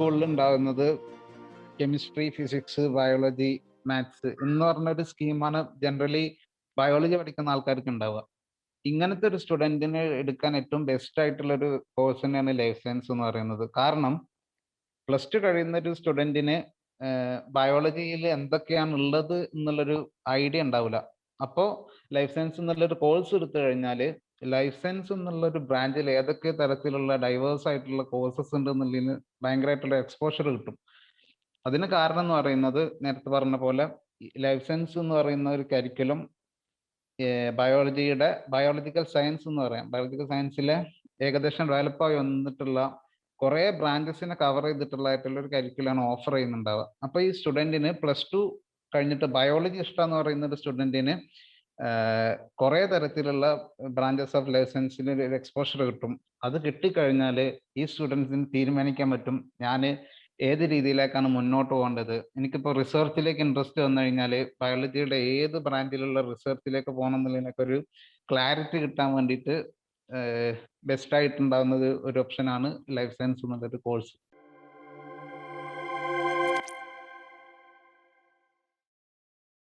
സ്കൂളിൽ ഉണ്ടാകുന്നത് chemistry, physics, biology, maths എന്ന് പറഞ്ഞൊരു സ്കീമാണ് ജനറലി ബയോളജി പഠിക്കുന്ന ആൾക്കാർക്ക് ഉണ്ടാവുക. ഇങ്ങനത്തെ ഒരു സ്റ്റുഡൻറ്റിന് എടുക്കാൻ ഏറ്റവും ബെസ്റ്റ് ആയിട്ടുള്ള ഒരു കോഴ്സ് തന്നെയാണ് ലൈഫ് സയൻസ് എന്ന് പറയുന്നത്. കാരണം പ്ലസ് ടു കഴിയുന്ന ഒരു സ്റ്റുഡൻറ്റിന് ബയോളജിയിൽ എന്തൊക്കെയാണ് ഉള്ളത് എന്നുള്ളൊരു ഐഡിയ ഉണ്ടാവില്ല. അപ്പോൾ ലൈഫ് സയൻസ് എന്നുള്ളൊരു കോഴ്സ് എടുത്തു കഴിഞ്ഞാൽ ലൈഫ് സയൻസ് എന്നുള്ളൊരു ബ്രാഞ്ചിൽ ഏതൊക്കെ തരത്തിലുള്ള ഡൈവേഴ്സ് ആയിട്ടുള്ള കോഴ്സസ് ഉണ്ട് എന്നുള്ളതിന് ഭയങ്കരമായിട്ടുള്ള എക്സ്പോഷർ കിട്ടും. അതിന് കാരണം എന്ന് പറയുന്നത് നേരത്തെ പറഞ്ഞ പോലെ ലൈഫ് സയൻസ് എന്ന് പറയുന്ന ഒരു കരിക്കുലം ബയോളജിക്കൽ സയൻസ് എന്ന് പറയാം. ബയോളജിക്കൽ സയൻസിലെ ഏകദേശം ഡെവലപ്പായി വന്നിട്ടുള്ള കുറേ ബ്രാഞ്ചസിനെ കവർ ചെയ്തിട്ടുള്ളതായിട്ടുള്ള ഒരു കരിക്കുലാണ് ഓഫർ ചെയ്യുന്നുണ്ടാവുക. അപ്പോൾ ഈ സ്റ്റുഡൻറ്റിന് പ്ലസ് ടു കഴിഞ്ഞിട്ട് ബയോളജി ഇഷ്ടമെന്ന് പറയുന്ന ഒരു സ്റ്റുഡൻറ്റിന് കുറേ തരത്തിലുള്ള ബ്രാഞ്ചസ് ഓഫ് ലൈഫ് സയൻസിന് ഒരു എക്സ്പോഷർ കിട്ടും. അത് കിട്ടിക്കഴിഞ്ഞാൽ ഈ സ്റ്റുഡൻസിന് തീരുമാനിക്കാൻ പറ്റും ഞാൻ ഏത് രീതിയിലേക്കാണ് മുന്നോട്ട് പോകേണ്ടത്. എനിക്കിപ്പോൾ റിസർച്ചിലേക്ക് ഇൻട്രസ്റ്റ് വന്നു കഴിഞ്ഞാൽ ബയോളജിയുടെ ഏത് ബ്രാഞ്ചിലുള്ള റിസർച്ചിലേക്ക് പോകണം എന്നുള്ളതിനൊക്കെ ഒരു ക്ലാരിറ്റി കിട്ടാൻ വേണ്ടിയിട്ട് ബെസ്റ്റ് ആയിട്ടുണ്ടാകുന്നത് ഒരു ഓപ്ഷനാണ് ലൈഫ് സയൻസ് എന്നുള്ളൊരു കോഴ്സ്.